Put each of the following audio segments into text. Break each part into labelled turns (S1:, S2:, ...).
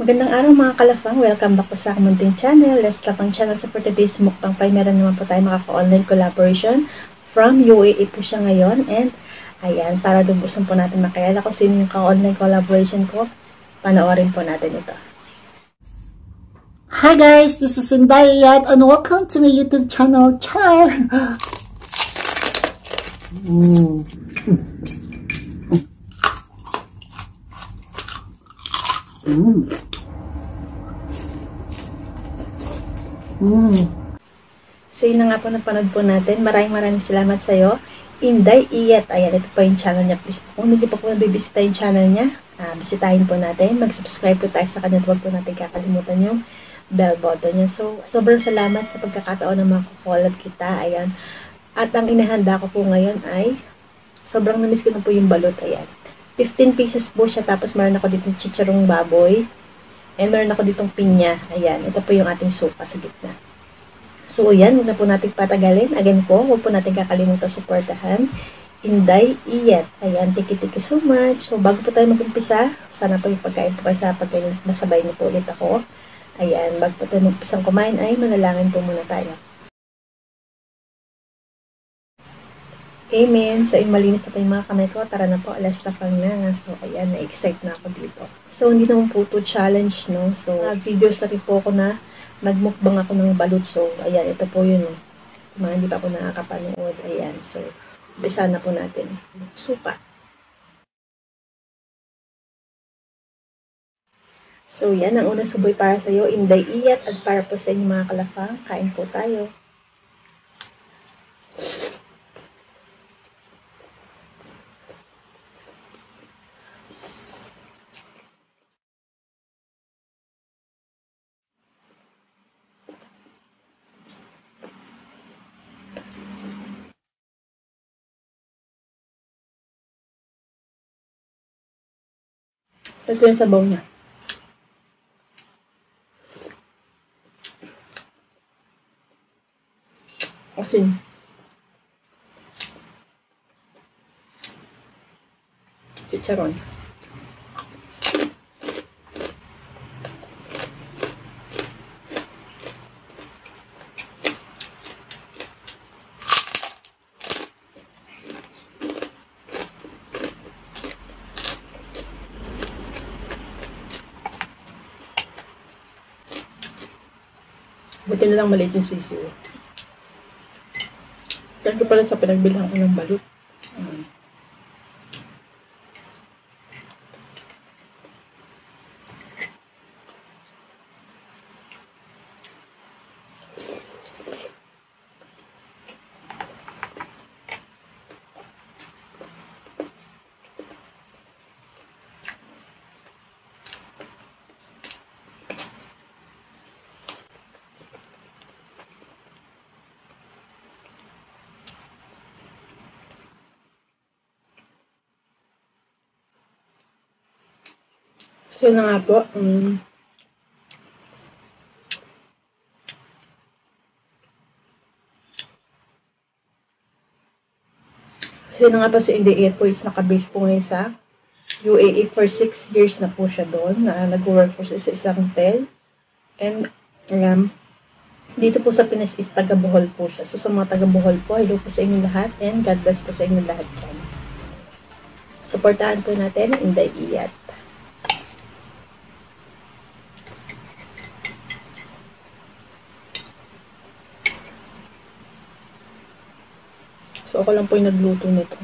S1: Magandang araw mga kalafang, welcome back po sa munting channel. Let's Lapang channel. So for today's mukbang pie, meron naman po tayo makaka-online collaboration from UAE po siya ngayon. And ayan, para lubusan po natin makilala kung sino yung ka-online collaboration ko, panoorin po natin ito.
S2: Hi guys, this is Inday Iyad and welcome to my YouTube channel, Char!
S1: So yun na nga po napanood po natin. Maraming salamat sa iyo, Inday Iyad. Ayan, ito po yung channel niya. Please po, kung hindi pa po nabibisita yung channel niya, bisitahin po natin. Mag-subscribe po tayo sa kanya. Huwag po natin kakalimutan yung bell button niya. So, sobrang salamat sa pagkakataon na makakollab kita. Ayan. At ang inihanda ko po ngayon ay sobrang namiss ko na po yung balot. Ayan. 15 pieces po siya. Tapos meron ako ditong chicharong baboy. And meron ako ditong pinya. Ayan. Ito po yung ating suka sa gitna. So, yan. Huwag na po natin patagalin. Again po, huwag po natin kakalimutan supportahan Inday Iyad. Ayan. Thank you so much. So, bago po tayo mag-umpisa, sana po yung pagkain po kayo sa pagkain. Masabay niyo po ulit ako. Ayan, bago po tayo mag-umpisang kumain ay manalangin po muna tayo. Amen. So, malinis na po yung mga kamay ko. Tara na po, alas na pang na. So, ayan, na-excite na ako dito. So, hindi naman po ito challenge, no? So, videos na rin po ako na nagmukbang ako ng balut. So, ayan, ito po yun, no? Mga hindi pa ako nakakapanood. Ayan, so, umpisa na po natin. Suka. So, yan. Ang unang suboy para sa iyo, Inday Iyad. At para po sa inyo mga kalafang, kain po tayo. Ito yung sabaw niya. Asin. Chicharon. Buti na lang maliit yung sisiw. Ganito pala sa pinagbilhan ko ng balut. So, yun na nga po. So, yun na nga po si Inday Iyad po is nakabase po ngayon sa UAE for 6 years na po siya doon. Nag-work po siya sa isang hotel. And, dito po sa Pinas is taga-Bohol po siya. So, sa mga taga-Bohol po, hello po sa inyong lahat. And God bless po sa inyong lahat dyan. Supportahan po natin ang Inday Iyad. So, ako lang po yung nagluto nito.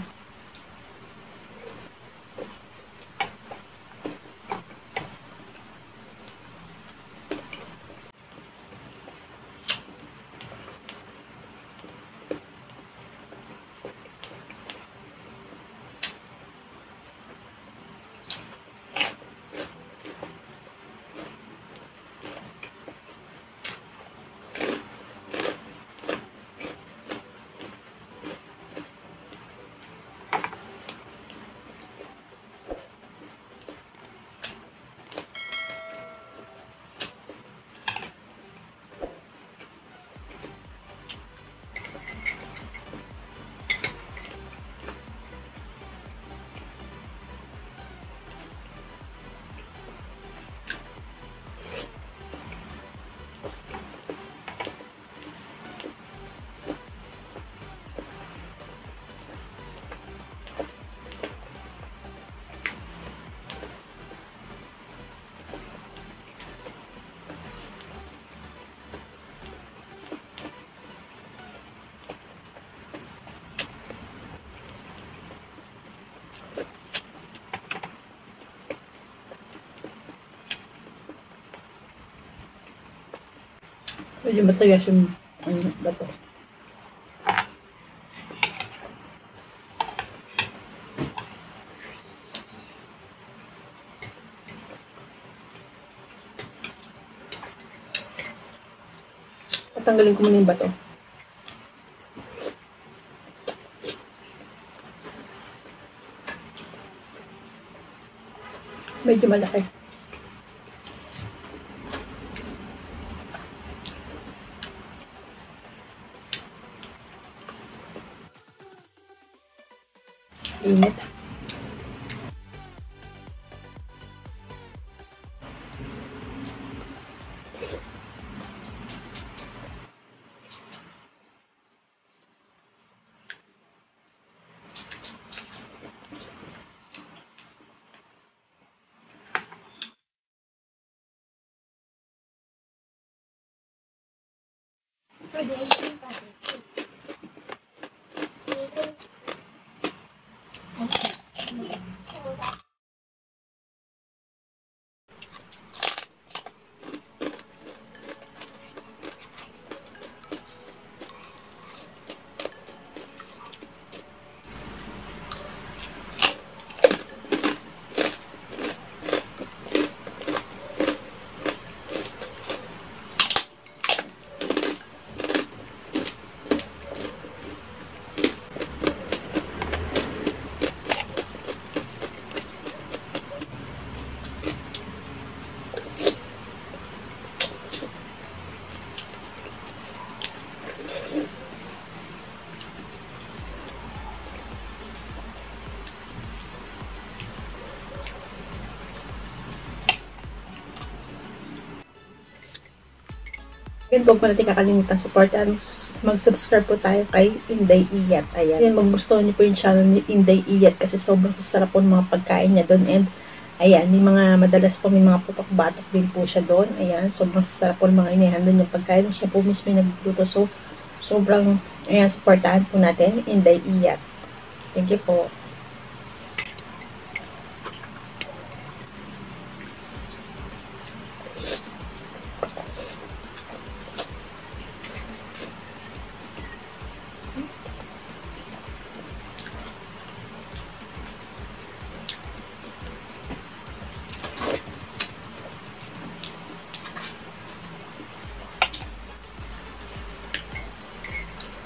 S1: Medyo matigas yung bato. Tatanggalin ko muna yung bato. Medyo malaki. Init. Again, huwag po natin kakalimutan supportan. Mag-subscribe po tayo kay Inday Iyat. Ayan. Ayan, magugustuhan niyo po yung channel ni Inday Iyat kasi sobrang sasarap po ng mga pagkain niya doon. And, ayan, may mga madalas po may mga putok-batok din po siya doon. Ayan, sobrang sasarap po ng mga inihandle yung pagkain. Siya po mismo yung nagluto. So, sobrang, ayan, supportahan po natin Inday Iyat. Thank you po.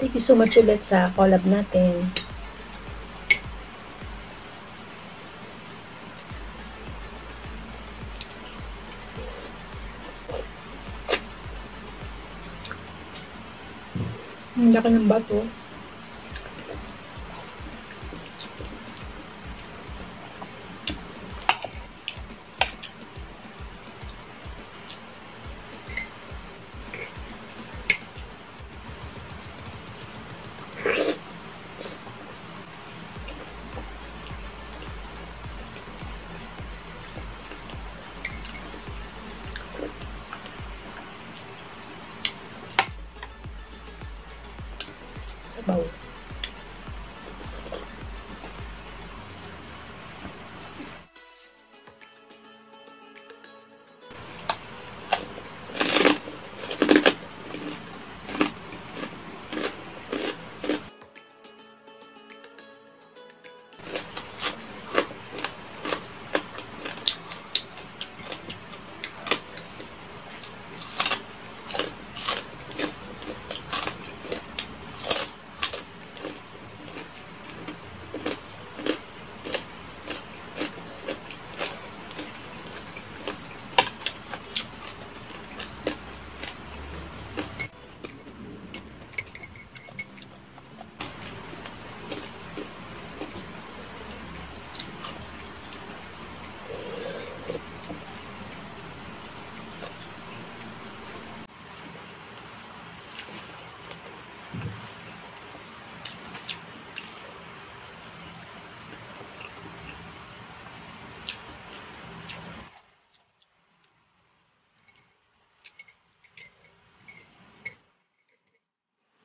S1: Thank you so much ulit sa collab natin. Ang laki ng bato. Sabaw.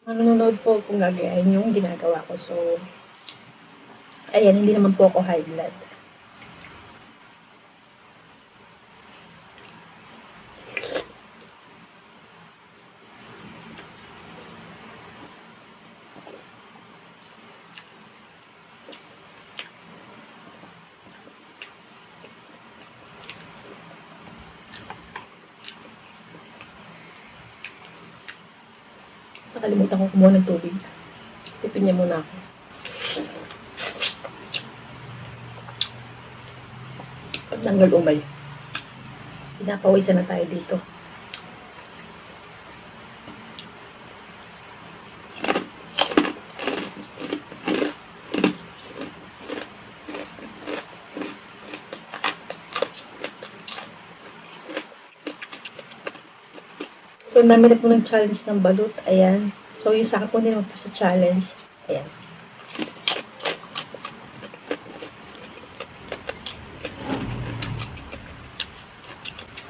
S1: Nanonood po kung gagayahin yung ginagawa ko. So, ayan, hindi naman po ako high blood. Nakalimutan ko kumuha ng tubig. Tipin niya muna ako. Pagtanggal umay. Pinapawisan na tayo dito. So, namin po ng challenge ng balut. Ayan. So, yung sa akin po din naman po sa challenge. Ayan.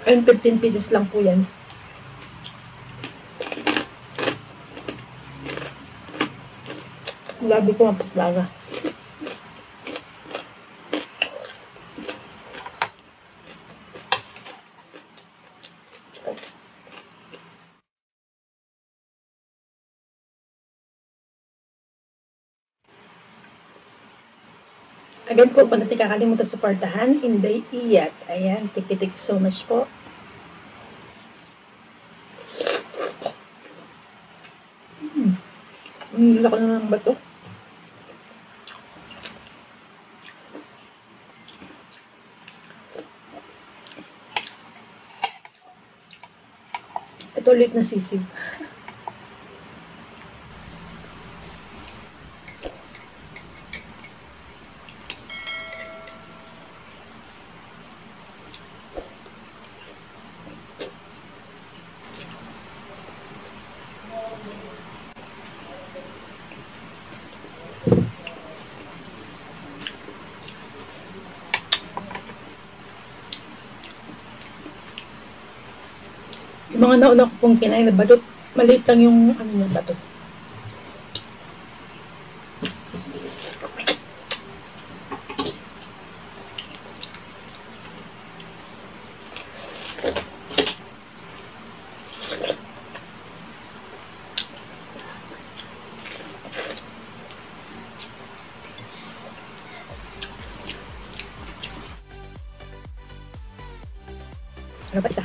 S1: Ayun, 15 pieces lang po yan. Grabe ko ang paglaga. Again po, kung natin kakalimutan suportahan, Inday Iyat. Ayan, thank you so much po. Laki na ng bato. Ito ulit na sisig. Yung mga nauna ko pong kinain na balut, maliit lang yung ano yung bato. Ano pa isa?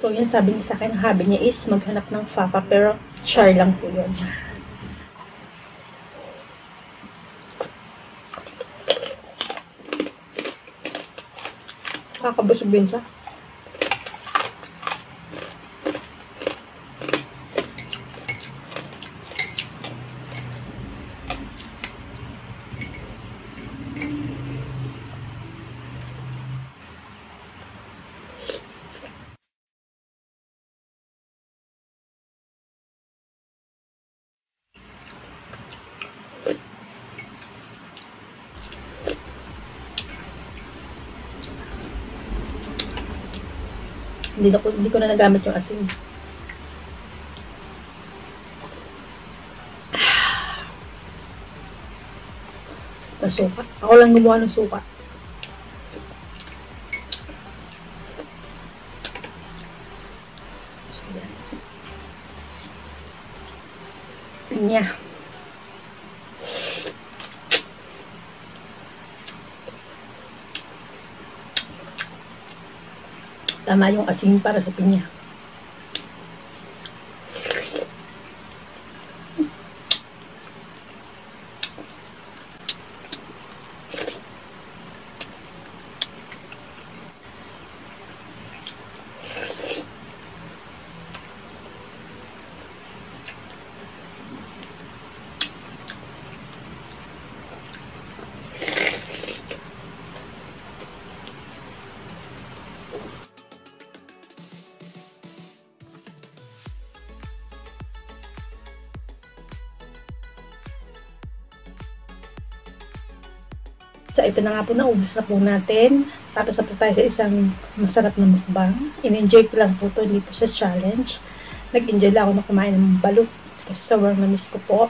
S1: So, yan sabi niya sa akin, hobby niya is maghanap ng papa, pero char lang po yun. Nakakabusog din siya. Hindi ko na nagamit yung asin. Na suka. Ako lang gumawa ng suka. So, yan. Pinya. Tama yung asin para sa pinya. So, ito na nga po, naubos na po natin. Tapos na po tayo sa isang masarap na mukbang. In-enjoy ko lang po ito, hindi po sa challenge. Nag-enjoy lang ako na kumain ng balut kasi sobrang namis ko po.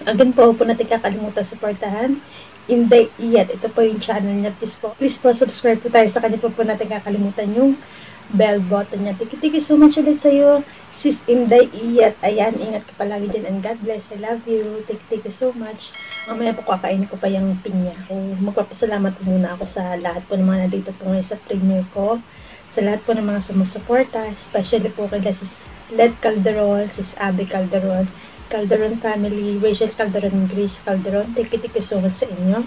S1: Again po natin kakalimutan supportahan Inday Iyat. Ito po yung channel niya. Please po subscribe po tayo sa kanya po natin kakalimutan yung bell button niya. Thank you so much ulit sa'yo, Sis Inday Iyat. Ayan, ingat ka palagi dyan and God bless. I love you. Thank you so much. Mamaya po kakainin ko pa yung pinya. Magpapasalamat po muna ako sa lahat po ng mga nandito po ngayon sa premiere ko. Sa lahat po ng mga sumusuporta, especially po kay Sis Led Calderon, Sis Abby Calderon, Calderon family, Rachel Calderon, Grace Calderon. Thank you so much sa inyo.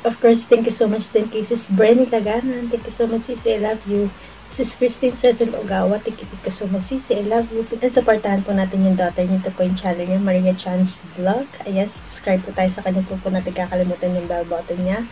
S1: Of course, thank you so much din kay Sis Brenny Caganan. Thank you so much, Sis. I love you. Sis Christine Cecil Ogawa, thank you so much, Sis. I love you. And supportahan po natin yung daughter niyo. Ito po yung channel niya, Maria Chan's Vlog. Ayan, subscribe po tayo sa kanya po natin kakalimutan yung bell button niya.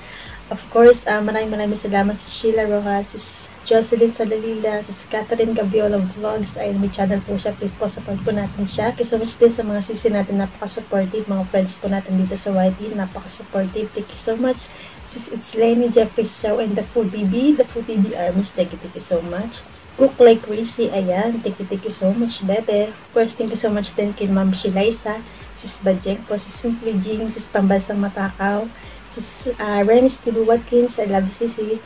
S1: Of course, maraming salamat sa Sheila Rojas, Sis Jocelyn Salalila, Sis Catherine Gabiola Vlogs. Ayun, may channel po siya. Please po support po natin siya. Thank you so much din sa mga sisi natin, napaka-supportive. Mga friends po natin dito sa YT, napaka-supportive. Thank you so much. Sis, it's Lenny, Jeffrey Shaw, and the Food TV, the Food TV Armies. Thank you so much. Cook Like Crazy, ayan. Thank you so much, bebe. Of course, thank you so much din kay Ma'am Shilaisa, Sis Bajeng po, Sis Simply Jing, Sis Pambansang Matakaw, Sis Remis Tibu Watkins, I love you, Sisi.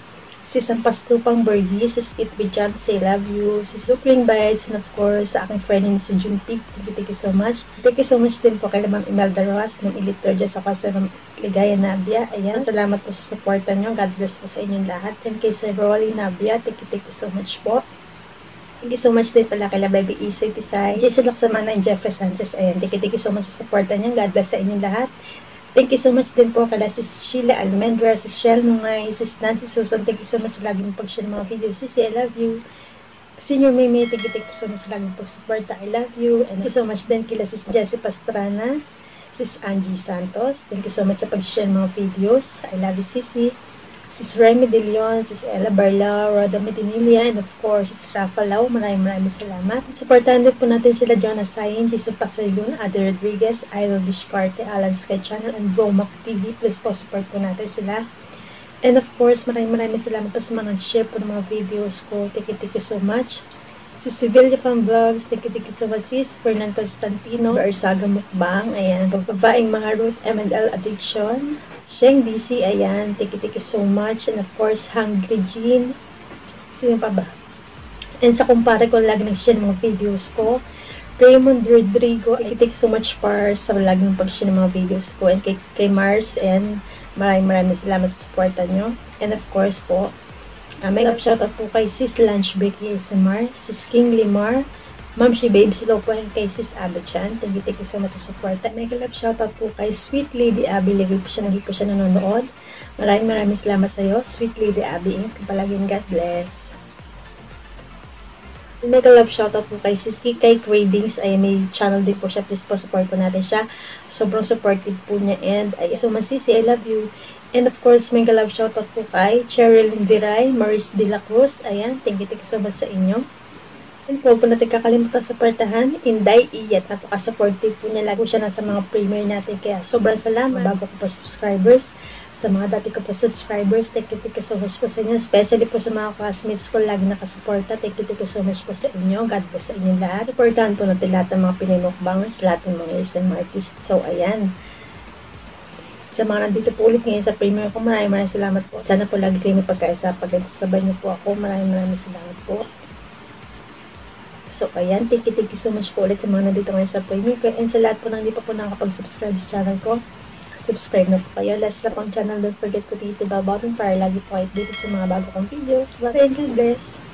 S1: Sis Ampastupang Bergi, Sis Itby Jam, say love you, Sis Supling Bites, and of course, sa aking friend ni si Junpig, thank you so much. Thank you so much din po kay Ma'am Imelda Rojas, Ma'am Elitor, Diyos ako sa Ma'am Ligaya Nabia. Ayan, salamat po sa supporta nyo. God bless po sa inyong lahat. And kay Sir Rolly Nabia, thank you so much po. Thank you so much din pala kay Baby Isay Tisay, Jason Laksamana, and Jeffrey Sanchez. Ayan, thank you so much sa supporta nyo. God bless sa inyong lahat. Thank you so much din po kala Sis Sheila Almendra, Sis Shell Nungay, Sis Nancy Susan. Thank you so much sa laging pag-share ng mga videos. Sisi, I love you. Senior Mimi, thank you so much sa laging pag-support. I love you. And thank you so much din kila Sis Jessie Pastrana, Sis Angie Santos. Thank you so much sa pag-share ng mga videos. I love you, Sisi. Sis Remy De Leon, Sis Ella Barla, Roda Medinilia, and of course, Sis Rafa Lau. Maraming salamat. Supportahan din po natin sila Jonas Sayin, Jason Pasaylon, Ade Rodriguez, Idol Vishkarte, Alan Sky Channel, and Bromac TV. Please po support po natin sila. And of course, maraming salamat po sa mga nag-share po ng mga videos ko. Thank you so much. Sis Sevilla Fan Vlogs, thank you so much, Sis Fernan Constantino, Barsaga Mukbang, ayan, pagbabaing mga root M&L addiction, Sheng DC, ayan, thank you so much, and of course, Hungry Jean, sino pa ba? And sa kumpare ko, lagi nag-share mga videos ko, Raymond Rodrigo, thank you so much for sa lagi ng pag-share ng mga videos ko, and kay Mars, and maraming salamat sa supportan nyo, and of course po, may shoutout po kay Sis Lunch Break ASMR, Sis King Limar, Ma'am She Babes, hello po kay Sis Abby Chan. Thank you so much sa support. May shoutout po kay Sweet Lady Abby. Lagi po siya nanonood. Maraming salamat sa iyo, Sweet Lady Abby. Palaging God bless. May shoutout po kay Sis Kay Cravings. Ay may channel din po siya. Please po support po natin siya. Sobrang supportive po niya. And ay so much, Sisi, I love you. And of course, may shoutout po kay Cheryl Indiray, Maris De La Cruz. Ayan, thank you so much sa inyo. And po natin kakalimutan sa supportahan, Inday Iyat. Napaka-supportive po niya. Lagi siya nasa mga premiere natin. Kaya sobrang salamat. Bago ko po subscribers. Sa mga dati ko po subscribers, thank you so much po sa inyo. Especially po sa mga classmates ko, lagi nakasuporta. Thank you so much po sa inyo. God bless sa inyo lahat. Supportahan po natin lahat ng mga Pinay-mukbangers, lahat ng mga SM artists. So, ayan. Sa mga nandito po ulit ngayon sa premiere ko, maraming salamat po. Sana po lagi kayo may pagkaisa. Pag-sabay niyo po ako, maraming salamat po. So, ayan, thank you so much po ulit sa mga nandito ngayon sa premiere ko. And sa lahat po nang hindi pa po nakakapag-subscribe sa channel ko, subscribe na po kayo. Last na pong channel, don't forget to hit the bell button para lagi po kayo updated sa mga bago kong videos. Bye, God bless!